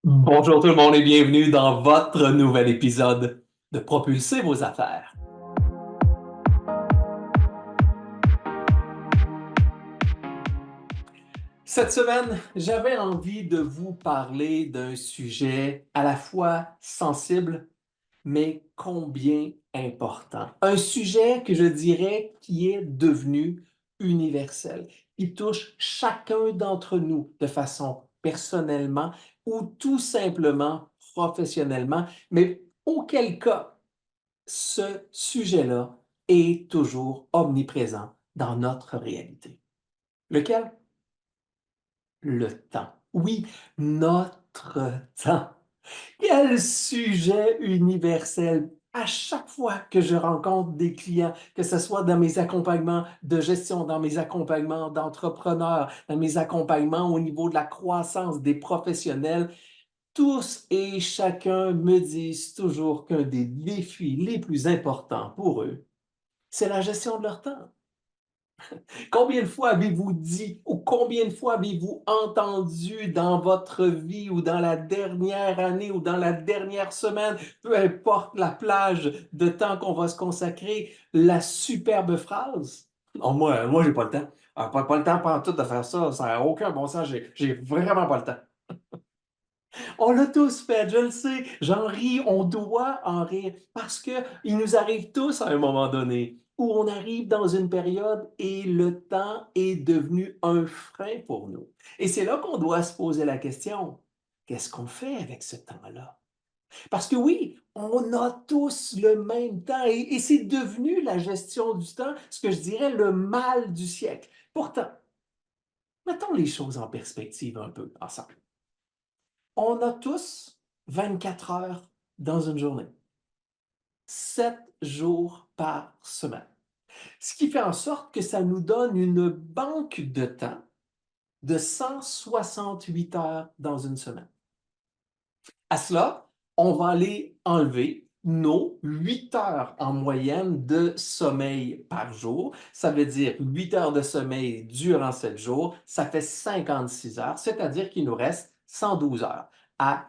Bonjour tout le monde et bienvenue dans votre nouvel épisode de Propulser vos affaires. Cette semaine, j'avais envie de vous parler d'un sujet à la fois sensible, mais combien important. Un sujet que je dirais qui est devenu universel, qui touche chacun d'entre nous de façon personnellement ou tout simplement professionnellement, mais auquel cas ce sujet-là est toujours omniprésent dans notre réalité. Lequel? Le temps. Oui, notre temps. Quel sujet universel! À chaque fois que je rencontre des clients, que ce soit dans mes accompagnements de gestion, dans mes accompagnements d'entrepreneurs, dans mes accompagnements au niveau de la croissance des professionnels, tous et chacun me disent toujours qu'un des défis les plus importants pour eux, c'est la gestion de leur temps. Combien de fois avez-vous dit ou combien de fois avez-vous entendu dans votre vie ou dans la dernière année ou dans la dernière semaine, peu importe la plage de temps qu'on va se consacrer, la superbe phrase? Non, moi, j'ai pas le temps. Pas le temps pantoute de faire ça. Ça n'a aucun bon sens. J'ai vraiment pas le temps. On l'a tous fait, je le sais. J'en ris, on doit en rire parce qu'il nous arrive tous à un moment donné où on arrive dans une période et le temps est devenu un frein pour nous. Et c'est là qu'on doit se poser la question, qu'est-ce qu'on fait avec ce temps-là? Parce que oui, on a tous le même temps et c'est devenu la gestion du temps, ce que je dirais le mal du siècle. Pourtant, mettons les choses en perspective un peu ensemble. On a tous 24 heures dans une journée, 7 jours par semaine. Ce qui fait en sorte que ça nous donne une banque de temps de 168 heures dans une semaine. À cela, on va aller enlever nos 8 heures en moyenne de sommeil par jour. Ça veut dire 8 heures de sommeil durant 7 jours. Ça fait 56 heures, c'est-à-dire qu'il nous reste 112 heures à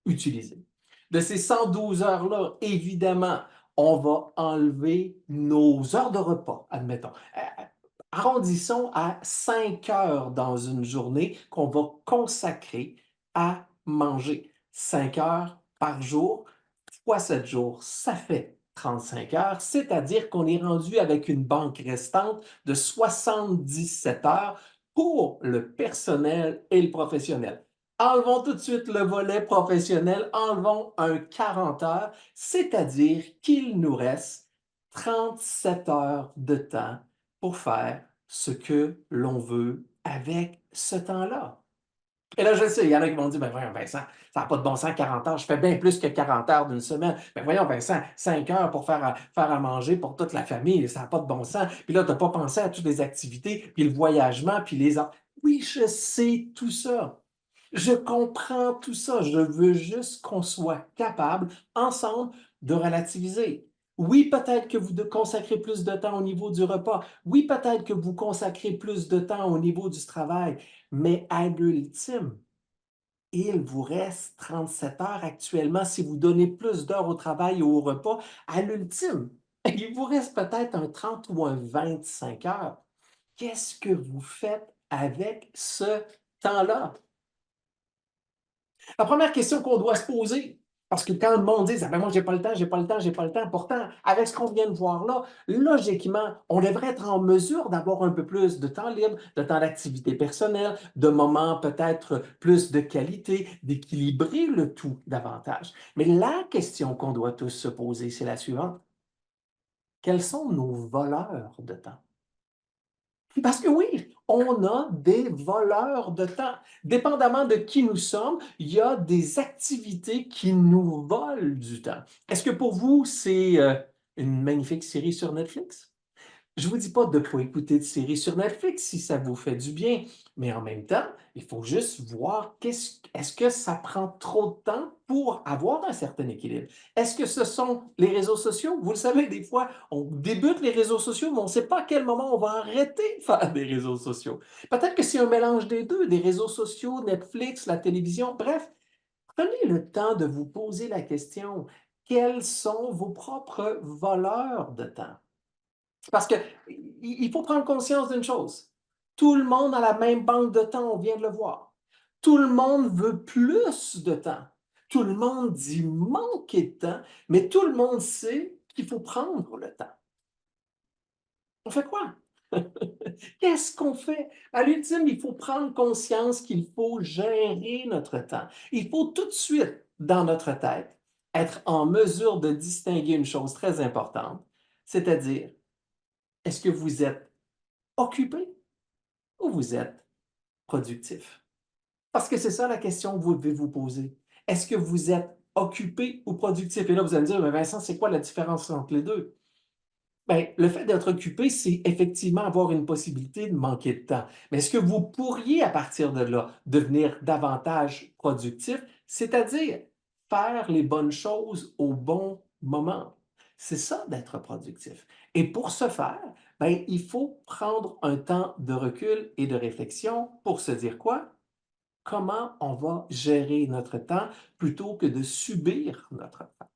utiliser. De ces 112 heures-là, évidemment, on va enlever nos heures de repas, admettons. Arrondissons à 5 heures dans une journée qu'on va consacrer à manger. 5 heures par jour, fois 7 jours, ça fait 35 heures, c'est-à-dire qu'on est rendu avec une banque restante de 77 heures pour le personnel et le professionnel. Enlevons tout de suite le volet professionnel, enlevons un 40 heures, c'est-à-dire qu'il nous reste 37 heures de temps pour faire ce que l'on veut avec ce temps-là. Et là, je sais, il y en a qui vont dire, ben voyons, Vincent, ça n'a pas de bon sens, 40 heures, je fais bien plus que 40 heures d'une semaine. Ben voyons, Vincent, 5 heures pour faire à manger pour toute la famille, ça n'a pas de bon sens. Puis là, tu n'as pas pensé à toutes les activités, puis le voyagement, puis les... Oui, je sais tout ça. Je comprends tout ça. Je veux juste qu'on soit capable, ensemble, de relativiser. Oui, peut-être que vous consacrez plus de temps au niveau du repas. Oui, peut-être que vous consacrez plus de temps au niveau du travail. Mais à l'ultime, il vous reste 37 heures actuellement si vous donnez plus d'heures au travail et au repas. À l'ultime, il vous reste peut-être un 30 ou un 25 heures. Qu'est-ce que vous faites avec ce temps-là? La première question qu'on doit se poser, parce que quand le monde dit ah ben moi, j'ai pas le temps, j'ai pas le temps, j'ai pas le temps, pourtant, avec ce qu'on vient de voir là, logiquement, on devrait être en mesure d'avoir un peu plus de temps libre, de temps d'activité personnelle, de moments peut-être plus de qualité, d'équilibrer le tout davantage. Mais la question qu'on doit tous se poser, c'est la suivante. Quels sont nos voleurs de temps? Parce que oui, on a des voleurs de temps. Dépendamment de qui nous sommes, il y a des activités qui nous volent du temps. Est-ce que pour vous, c'est une magnifique série sur Netflix? Je vous dis pas de ne pas écouter de séries sur Netflix si ça vous fait du bien, mais en même temps, il faut juste voir est-ce que ça prend trop de temps pour avoir un certain équilibre? Est-ce que ce sont les réseaux sociaux? Vous le savez, des fois, on débute les réseaux sociaux, mais on ne sait pas à quel moment on va arrêter de faire des réseaux sociaux. Peut-être que c'est un mélange des deux, des réseaux sociaux, Netflix, la télévision, bref. Prenez le temps de vous poser la question, quels sont vos propres voleurs de temps? Parce que il faut prendre conscience d'une chose. Tout le monde a la même banque de temps, on vient de le voir. Tout le monde veut plus de temps. Tout le monde dit manquer de temps, mais tout le monde sait qu'il faut prendre le temps. On fait quoi? Qu'est-ce qu'on fait? À l'ultime, il faut prendre conscience qu'il faut gérer notre temps. Il faut tout de suite, dans notre tête, être en mesure de distinguer une chose très importante, c'est-à-dire, est-ce que vous êtes occupé ou vous êtes productif? Parce que c'est ça la question que vous devez vous poser. Est-ce que vous êtes occupé ou productif? Et là, vous allez me dire, mais Vincent, c'est quoi la différence entre les deux? Bien, le fait d'être occupé, c'est effectivement avoir une possibilité de manquer de temps. Mais est-ce que vous pourriez, à partir de là, devenir davantage productif, c'est-à-dire faire les bonnes choses au bon moment? C'est ça d'être productif. Et pour ce faire, bien, il faut prendre un temps de recul et de réflexion pour se dire quoi? Comment on va gérer notre temps plutôt que de subir notre temps.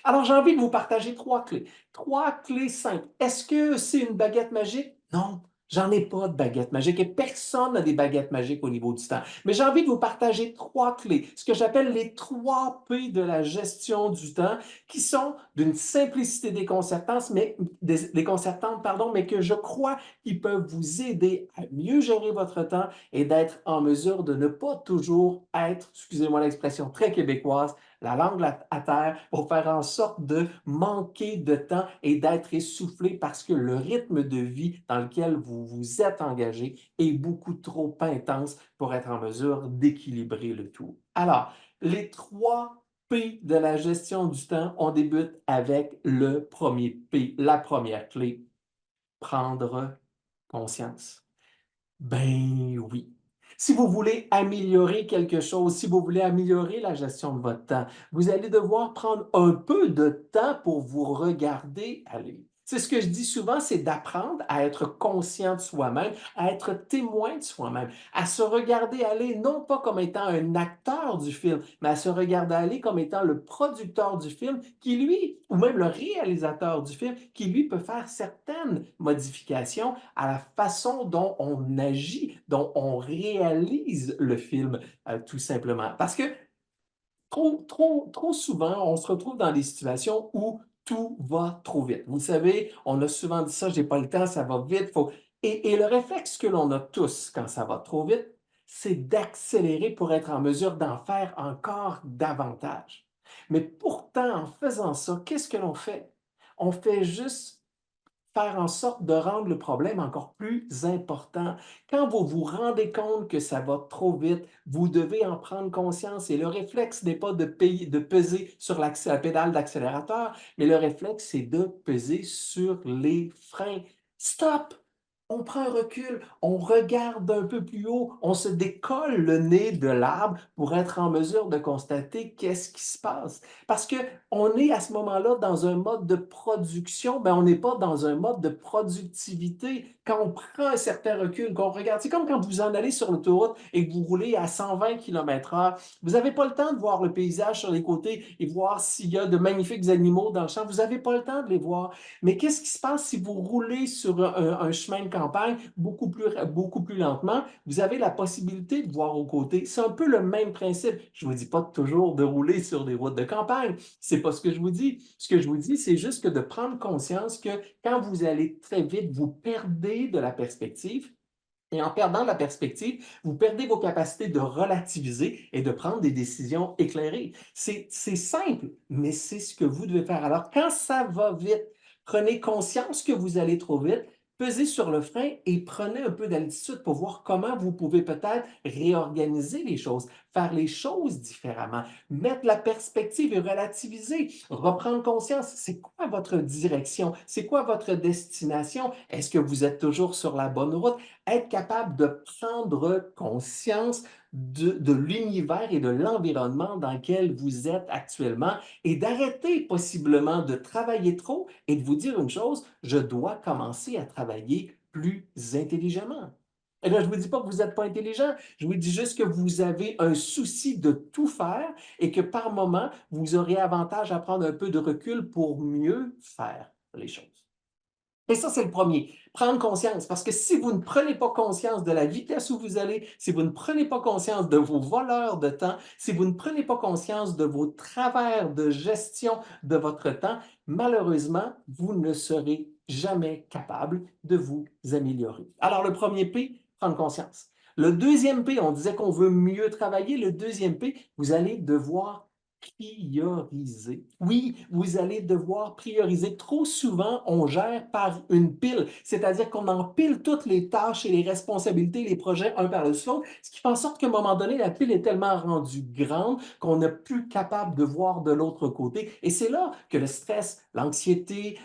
Alors, j'ai envie de vous partager 3 clés. 3 clés simples. Est-ce que c'est une baguette magique? Non, j'en ai pas de baguette magique et personne n'a des baguettes magiques au niveau du temps. Mais j'ai envie de vous partager 3 clés, ce que j'appelle les 3 P de la gestion du temps, qui sont d'une simplicité déconcertante, déconcertante, pardon, mais que je crois qu'ils peuvent vous aider à mieux gérer votre temps et d'être en mesure de ne pas toujours être, excusez-moi l'expression très québécoise, la langue à terre pour faire en sorte de manquer de temps et d'être essoufflé parce que le rythme de vie dans lequel vous vous êtes engagé est beaucoup trop intense pour être en mesure d'équilibrer le tout. Alors, les 3 P de la gestion du temps, on débute avec le premier P, la première clé, prendre conscience. Ben oui. Si vous voulez améliorer quelque chose, si vous voulez améliorer la gestion de votre temps, vous allez devoir prendre un peu de temps pour vous regarder aller. C'est ce que je dis souvent, c'est d'apprendre à être conscient de soi-même, à être témoin de soi-même, à se regarder aller non pas comme étant un acteur du film, mais à se regarder aller comme étant le producteur du film qui, lui, ou même le réalisateur du film, qui, lui, peut faire certaines modifications à la façon dont on agit, dont on réalise le film, tout simplement. Parce que trop souvent, on se retrouve dans des situations où tout va trop vite. Vous savez, on a souvent dit ça, j'ai pas le temps, ça va vite. Faut... et le réflexe que l'on a tous quand ça va trop vite, c'est d'accélérer pour être en mesure d'en faire encore davantage. Mais pourtant, en faisant ça, qu'est-ce que l'on fait? On fait juste faire en sorte de rendre le problème encore plus important. Quand vous vous rendez compte que ça va trop vite, vous devez en prendre conscience et le réflexe n'est pas de peser sur la pédale d'accélérateur, mais le réflexe, c'est de peser sur les freins. Stop! On prend un recul, on regarde un peu plus haut, on se décolle le nez de l'arbre pour être en mesure de constater qu'est-ce qui se passe. Parce que on est à ce moment-là dans un mode de production, mais on n'est pas dans un mode de productivité. Quand on prend un certain recul, qu'on regarde, c'est comme quand vous en allez sur l'autoroute et que vous roulez à 120 km/h. Vous n'avez pas le temps de voir le paysage sur les côtés et voir s'il y a de magnifiques animaux dans le champ. Vous n'avez pas le temps de les voir. Mais qu'est-ce qui se passe si vous roulez sur un chemin de campagne beaucoup plus lentement? Vous avez la possibilité de voir aux côtés. C'est un peu le même principe. Je ne vous dis pas toujours de rouler sur des routes de campagne. C'est pas ce que je vous dis. Ce que je vous dis, c'est juste que de prendre conscience que quand vous allez très vite, vous perdez de la perspective. Et en perdant la perspective, vous perdez vos capacités de relativiser et de prendre des décisions éclairées. C'est simple, mais c'est ce que vous devez faire. Alors, quand ça va vite, prenez conscience que vous allez trop vite, pesez sur le frein et prenez un peu d'altitude pour voir comment vous pouvez peut-être réorganiser les choses, faire les choses différemment, mettre la perspective et relativiser, reprendre conscience. C'est quoi votre direction? C'est quoi votre destination? Est-ce que vous êtes toujours sur la bonne route? Être capable de prendre conscience de l'univers et de l'environnement dans lequel vous êtes actuellement et d'arrêter possiblement de travailler trop et de vous dire une chose, je dois commencer à travailler plus intelligemment. Et là, je ne vous dis pas que vous n'êtes pas intelligent, je vous dis juste que vous avez un souci de tout faire et que par moment, vous aurez avantage à prendre un peu de recul pour mieux faire les choses. Et ça, c'est le premier. Prendre conscience. Parce que si vous ne prenez pas conscience de la vitesse où vous allez, si vous ne prenez pas conscience de vos voleurs de temps, si vous ne prenez pas conscience de vos travers de gestion de votre temps, malheureusement, vous ne serez jamais capable de vous améliorer. Alors, le premier P, prendre conscience. Le deuxième P, on disait qu'on veut mieux travailler. Le deuxième P, vous allez devoir prioriser. Oui, vous allez devoir prioriser. Trop souvent, on gère par une pile, c'est-à-dire qu'on empile toutes les tâches et les responsabilités, les projets un par dessus l'autre, ce qui fait en sorte qu'à un moment donné, la pile est tellement rendue grande qu'on n'est plus capable de voir de l'autre côté. Et c'est là que le stress, l'anxiété,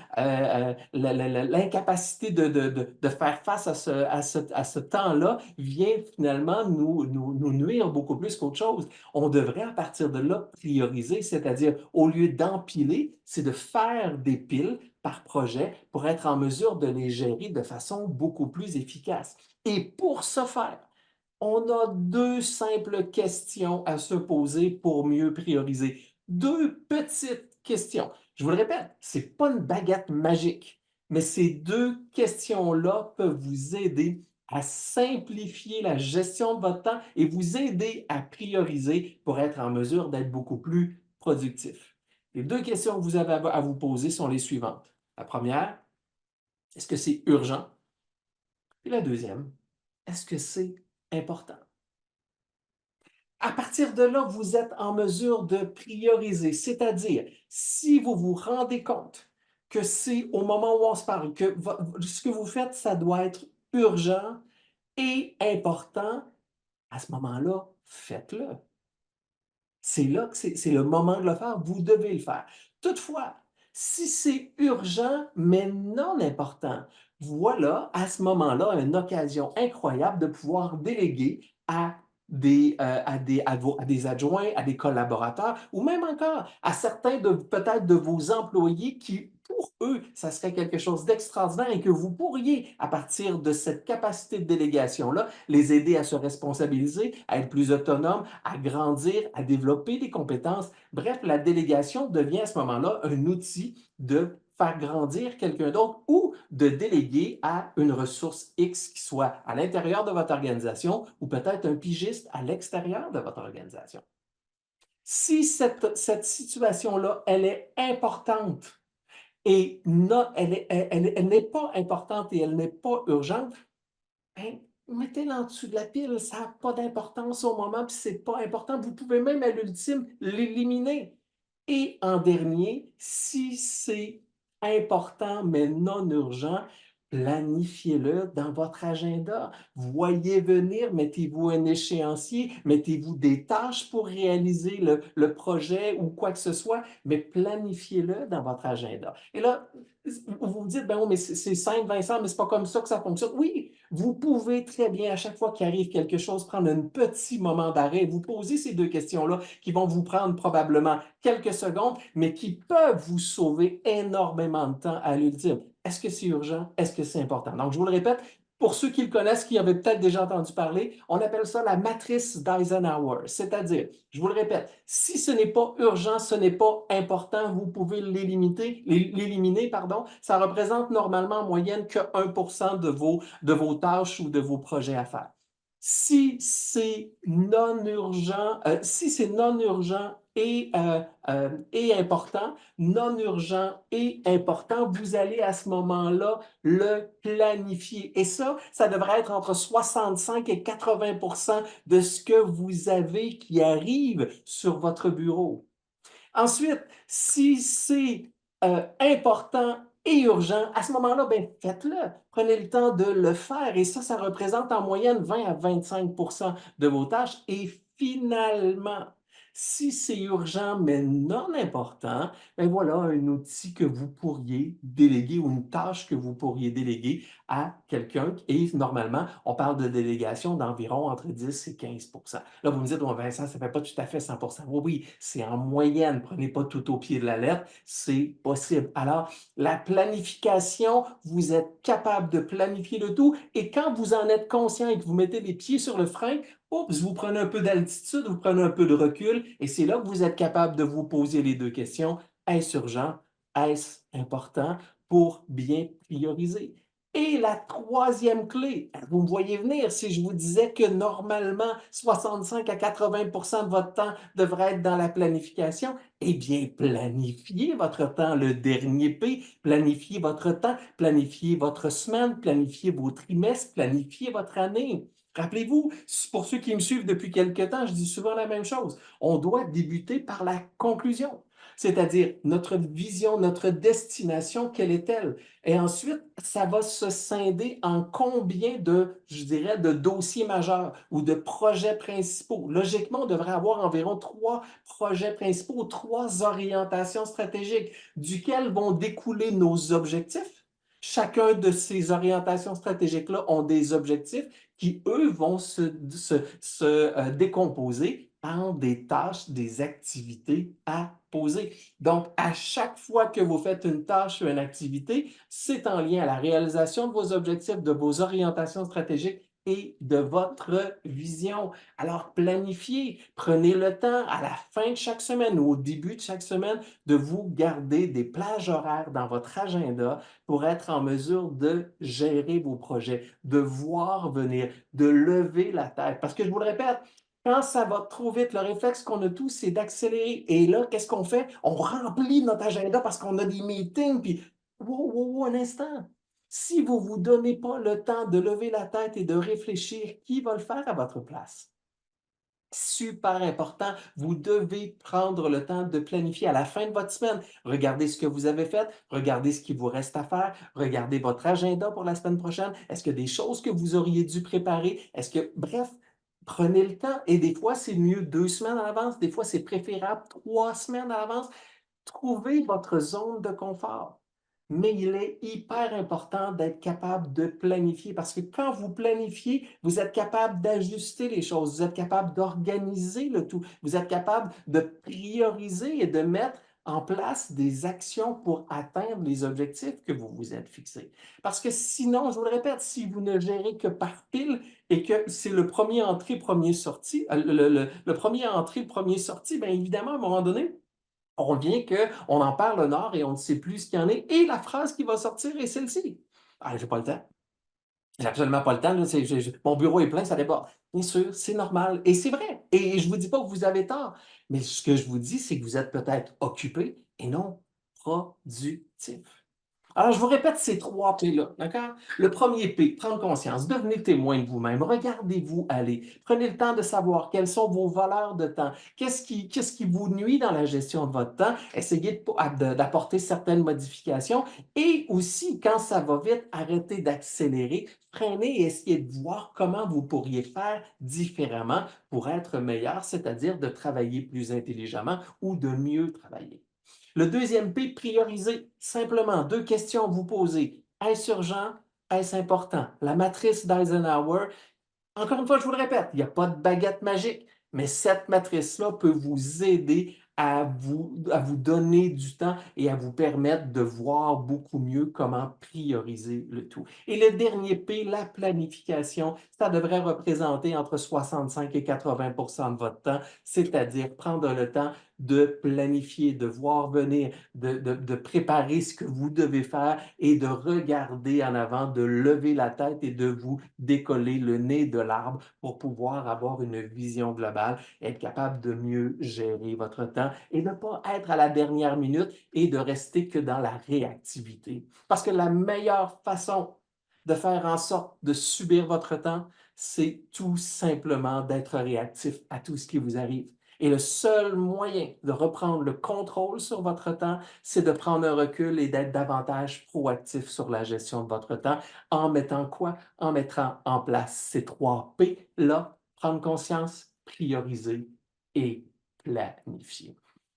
l'incapacité de faire face à ce temps-là vient finalement nous nuire beaucoup plus qu'autre chose. On devrait à partir de là prioriser, c'est-à-dire au lieu d'empiler, c'est de faire des piles par projet pour être en mesure de les gérer de façon beaucoup plus efficace. Et pour ce faire, on a deux simples questions à se poser pour mieux prioriser. Deux petites questions. Je vous le répète, ce n'est pas une baguette magique, mais ces deux questions-là peuvent vous aider à simplifier la gestion de votre temps et vous aider à prioriser pour être en mesure d'être beaucoup plus productif. Les deux questions que vous avez à vous poser sont les suivantes. La première, est-ce que c'est urgent? Et la deuxième, est-ce que c'est important? À partir de là, vous êtes en mesure de prioriser, c'est-à-dire si vous vous rendez compte que c'est au moment où on se parle, que ce que vous faites, ça doit être urgent et important, à ce moment-là, faites-le. C'est là que c'est le moment de le faire, vous devez le faire. Toutefois, si c'est urgent mais non important, voilà à ce moment-là une occasion incroyable de pouvoir déléguer à des adjoints, à des collaborateurs ou même encore à certains de peut-être de vos employés qui, pour eux, ça serait quelque chose d'extraordinaire et que vous pourriez, à partir de cette capacité de délégation-là, les aider à se responsabiliser, à être plus autonomes, à grandir, à développer des compétences. Bref, la délégation devient à ce moment-là un outil de faire grandir quelqu'un d'autre ou de déléguer à une ressource X qui soit à l'intérieur de votre organisation ou peut-être un pigiste à l'extérieur de votre organisation. Si cette situation-là, elle est importante et non, elle n'est pas importante et elle n'est pas urgente, ben, mettez-la en dessous de la pile, ça n'a pas d'importance au moment, puis c'est pas important. Vous pouvez même à l'ultime l'éliminer. Et en dernier, si c'est important mais non urgent, planifiez-le dans votre agenda. Voyez venir, mettez-vous un échéancier, mettez-vous des tâches pour réaliser le projet ou quoi que ce soit, mais planifiez-le dans votre agenda. Et là, vous vous dites, ben oui, mais c'est simple, Vincent, mais c'est pas comme ça que ça fonctionne. Oui, vous pouvez très bien, à chaque fois qu'il arrive quelque chose, prendre un petit moment d'arrêt, vous poser ces deux questions-là qui vont vous prendre probablement quelques secondes, mais qui peuvent vous sauver énormément de temps à l'ultime. Est-ce que c'est urgent? Est-ce que c'est important? Donc, je vous le répète, pour ceux qui le connaissent, qui avaient peut-être déjà entendu parler, on appelle ça la matrice d'Eisenhower. C'est-à-dire, je vous le répète, si ce n'est pas urgent, ce n'est pas important, vous pouvez l'éliminer, pardon. Ça représente normalement en moyenne que 1% de vos tâches ou de vos projets à faire. Si c'est non urgent, et important, non urgent et important, vous allez à ce moment-là le planifier. Et ça devrait être entre 65 et 80% de ce que vous avez qui arrive sur votre bureau. Ensuite, si c'est important et urgent, à ce moment-là, ben, faites-le. Prenez le temps de le faire. Et ça représente en moyenne 20 à 25% de vos tâches. Et finalement, Si c'est urgent mais non important, ben voilà un outil que vous pourriez déléguer ou une tâche que vous pourriez déléguer à quelqu'un et normalement, on parle de délégation d'environ entre 10 et 15%. Là, vous me dites: «Ouais, Vincent, ça fait pas tout à fait 100%.» Oui, oui, c'est en moyenne. Prenez pas tout au pied de la lettre, c'est possible. Alors, la planification, vous êtes capable de planifier le tout et quand vous en êtes conscient et que vous mettez les pieds sur le frein, oups, vous prenez un peu d'altitude, vous prenez un peu de recul et c'est là que vous êtes capable de vous poser les deux questions. Est-ce urgent? Est-ce important? Pour bien prioriser. Et la troisième clé, vous me voyez venir si je vous disais que normalement 65 à 80% de votre temps devrait être dans la planification, eh bien, planifiez votre temps, le dernier P, planifiez votre temps, planifiez votre semaine, planifiez vos trimestres, planifiez votre année. Rappelez-vous, pour ceux qui me suivent depuis quelque temps, je dis souvent la même chose. On doit débuter par la conclusion, c'est-à-dire notre vision, notre destination, quelle est-elle? Et ensuite, ça va se scinder en combien de, je dirais, de dossiers majeurs ou de projets principaux. Logiquement, on devrait avoir environ 3 projets principaux, 3 orientations stratégiques, duquel vont découler nos objectifs. Chacun de ces orientations stratégiques-là ont des objectifs qui, eux, vont se décomposer en des tâches, des activités à poser. Donc, à chaque fois que vous faites une tâche ou une activité, c'est en lien à la réalisation de vos objectifs, de vos orientations stratégiques et de votre vision. Alors, planifiez, prenez le temps à la fin de chaque semaine ou au début de chaque semaine de vous garder des plages horaires dans votre agenda pour être en mesure de gérer vos projets, de voir venir, de lever la tête. Parce que je vous le répète, quand ça va trop vite, le réflexe qu'on a tous, c'est d'accélérer. Et là, qu'est-ce qu'on fait? On remplit notre agenda parce qu'on a des meetings, puis wow, wow, wow, un instant. Si vous ne vous donnez pas le temps de lever la tête et de réfléchir, qui va le faire à votre place? Super important, vous devez prendre le temps de planifier à la fin de votre semaine. Regardez ce que vous avez fait, regardez ce qu'il vous reste à faire, regardez votre agenda pour la semaine prochaine. Est-ce qu'il y a des choses que vous auriez dû préparer? Est-ce que, bref, prenez le temps. Et des fois, c'est mieux 2 semaines à l'avance, des fois, c'est préférable 3 semaines à l'avance. Trouvez votre zone de confort. Mais il est hyper important d'être capable de planifier parce que quand vous planifiez, vous êtes capable d'ajuster les choses, vous êtes capable d'organiser le tout, vous êtes capable de prioriser et de mettre en place des actions pour atteindre les objectifs que vous vous êtes fixés. Parce que sinon, je vous le répète, si vous ne gérez que par pile et que c'est le premier entrée, premier sorti, le premier entrée, premier sorti, bien évidemment, à un moment donné, on revient qu'on en parle au nord et on ne sait plus ce qu'il y en est. Et la phrase qui va sortir est celle-ci. Ah, j'ai pas le temps. J'ai absolument pas le temps. Là, mon bureau est plein, ça déborde. Bien sûr, c'est normal. Et c'est vrai. Et je ne vous dis pas que vous avez tort. Mais ce que je vous dis, c'est que vous êtes peut-être occupé et non productif. Alors, je vous répète ces 3 P-là, d'accord? Le premier P, prendre conscience, devenez témoin de vous-même, regardez-vous aller, prenez le temps de savoir quels sont vos voleurs de temps, qu'est-ce qui vous nuit dans la gestion de votre temps, essayez d'apporter certaines modifications et aussi, quand ça va vite, arrêtez d'accélérer, freinez et essayez de voir comment vous pourriez faire différemment pour être meilleur, c'est-à-dire de travailler plus intelligemment ou de mieux travailler. Le deuxième P, prioriser. Simplement, 2 questions à vous poser. Est-ce urgent? Est-ce important? La matrice d'Eisenhower, encore une fois, je vous le répète, il n'y a pas de baguette magique, mais cette matrice-là peut vous aider à vous donner du temps et à vous permettre de voir beaucoup mieux comment prioriser le tout. Et le dernier P, la planification, ça devrait représenter entre 65 et 80% de votre temps, c'est-à-dire prendre le temps de planifier, de voir venir, de préparer ce que vous devez faire et de regarder en avant, de lever la tête et de vous décoller le nez de l'arbre pour pouvoir avoir une vision globale, être capable de mieux gérer votre temps et ne pas être à la dernière minute et de rester que dans la réactivité. Parce que la meilleure façon de faire en sorte de subir votre temps, c'est tout simplement d'être réactif à tout ce qui vous arrive. Et le seul moyen de reprendre le contrôle sur votre temps, c'est de prendre un recul et d'être davantage proactif sur la gestion de votre temps en mettant quoi? En mettant en place ces 3 P-là, prendre conscience, prioriser et planifier.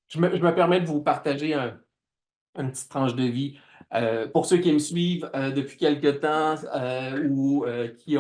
Je me permets de vous partager une petite tranche de vie. Pour ceux qui me suivent depuis quelque temps ou qui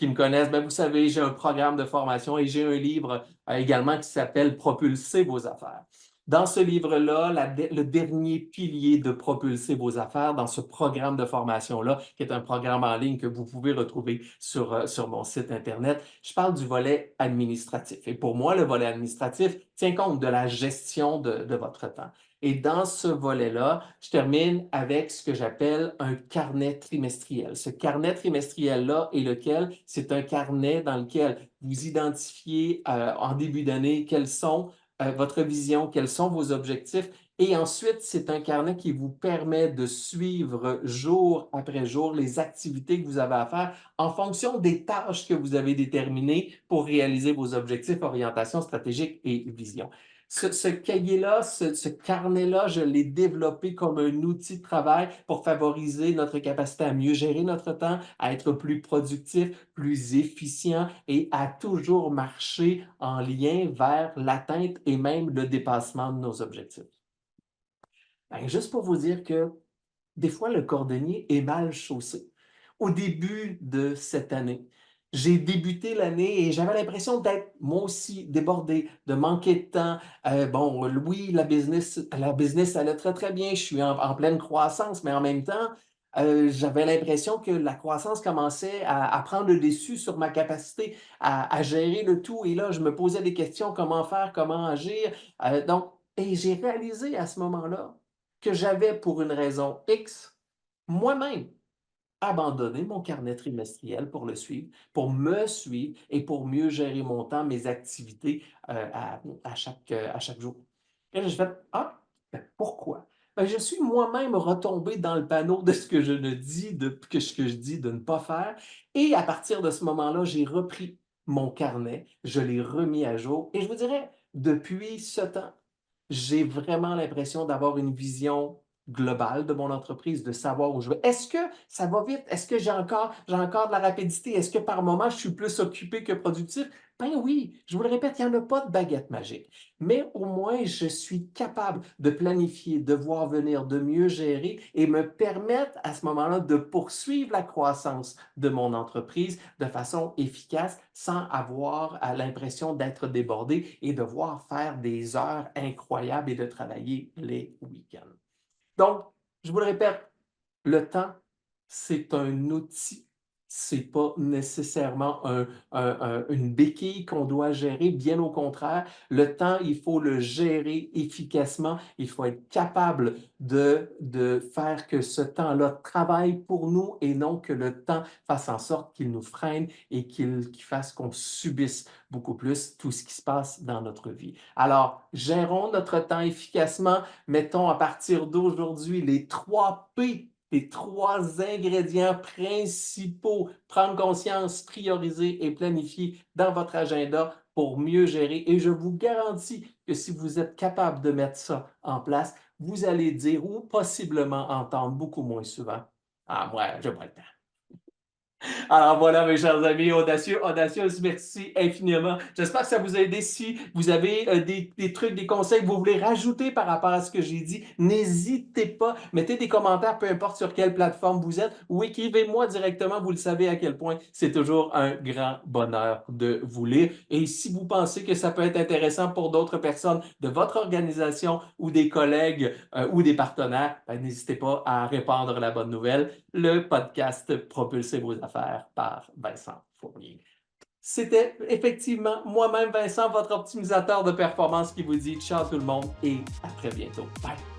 me connaissent, ben, vous savez, j'ai un programme de formation et j'ai un livre également qui s'appelle Propulser vos affaires. Dans ce livre-là, le dernier pilier de Propulser vos affaires, dans ce programme de formation-là, qui est un programme en ligne que vous pouvez retrouver sur mon site Internet, je parle du volet administratif. Et pour moi, le volet administratif tient compte de la gestion de votre temps. Et dans ce volet-là, je termine avec ce que j'appelle un carnet trimestriel. Ce carnet trimestriel-là est lequel? C'est un carnet dans lequel vous identifiez en début d'année quelles sont votre vision, quels sont vos objectifs. Et ensuite, c'est un carnet qui vous permet de suivre jour après jour les activités que vous avez à faire en fonction des tâches que vous avez déterminées pour réaliser vos objectifs, orientation stratégique et vision. Ce cahier-là, ce carnet-là, je l'ai développé comme un outil de travail pour favoriser notre capacité à mieux gérer notre temps, à être plus productif, plus efficient et à toujours marcher en lien vers l'atteinte et même le dépassement de nos objectifs. Ben, juste pour vous dire que des fois, le cordonnier est mal chaussé. Au début de cette année, j'ai débuté l'année et j'avais l'impression d'être moi aussi débordé, de manquer de temps. Bon, oui, la business allait très, très bien. Je suis en pleine croissance, mais en même temps, j'avais l'impression que la croissance commençait à prendre le dessus sur ma capacité à gérer le tout. Et là, je me posais des questions, comment faire, comment agir. Et j'ai réalisé à ce moment-là que j'avais, pour une raison X, moi-même, abandonné mon carnet trimestriel pour le suivre, pour me suivre et pour mieux gérer mon temps, mes activités à chaque jour. Et là, j'ai fait, ah, ben pourquoi? Ben, je suis moi-même retombé dans le panneau de ce que je ne dis, ce que je dis de ne pas faire. Et à partir de ce moment-là, j'ai repris mon carnet, je l'ai remis à jour. Et je vous dirais, depuis ce temps, j'ai vraiment l'impression d'avoir une vision globale de mon entreprise, de savoir où je vais. Est-ce que ça va vite? Est-ce que j'ai encore de la rapidité? Est-ce que par moment, je suis plus occupé que productif? Ben oui, je vous le répète, il n'y en a pas de baguette magique. Mais au moins, je suis capable de planifier, de voir venir, de mieux gérer et me permettre à ce moment-là de poursuivre la croissance de mon entreprise de façon efficace sans avoir l'impression d'être débordé et devoir faire des heures incroyables et de travailler les week-ends. Donc, je vous le répète, le temps, c'est un outil. C'est pas nécessairement une béquille qu'on doit gérer, bien au contraire. Le temps, il faut le gérer efficacement. Il faut être capable de faire que ce temps-là travaille pour nous et non que le temps fasse en sorte qu'il nous freine et qu'il fasse qu'on subisse beaucoup plus tout ce qui se passe dans notre vie. Alors, gérons notre temps efficacement. Mettons à partir d'aujourd'hui les 3 P, les 3 ingrédients principaux, prendre conscience, prioriser et planifier dans votre agenda pour mieux gérer. Et je vous garantis que si vous êtes capable de mettre ça en place, vous allez dire ou possiblement entendre beaucoup moins souvent: ah, moi, je n'ai pas le temps. Alors voilà, mes chers amis, audacieux, audacieuse, merci infiniment. J'espère que ça vous a aidé. Si vous avez des trucs, des conseils que vous voulez rajouter par rapport à ce que j'ai dit, n'hésitez pas. Mettez des commentaires, peu importe sur quelle plateforme vous êtes, ou écrivez-moi directement. Vous le savez à quel point c'est toujours un grand bonheur de vous lire. Et si vous pensez que ça peut être intéressant pour d'autres personnes de votre organisation ou des collègues ou des partenaires, ben, n'hésitez pas à répandre la bonne nouvelle. Le podcast Propulser vos affaires par Vincent Fournier. C'était effectivement moi-même, Vincent, votre optimisateur de performance qui vous dit ciao tout le monde et à très bientôt. Bye!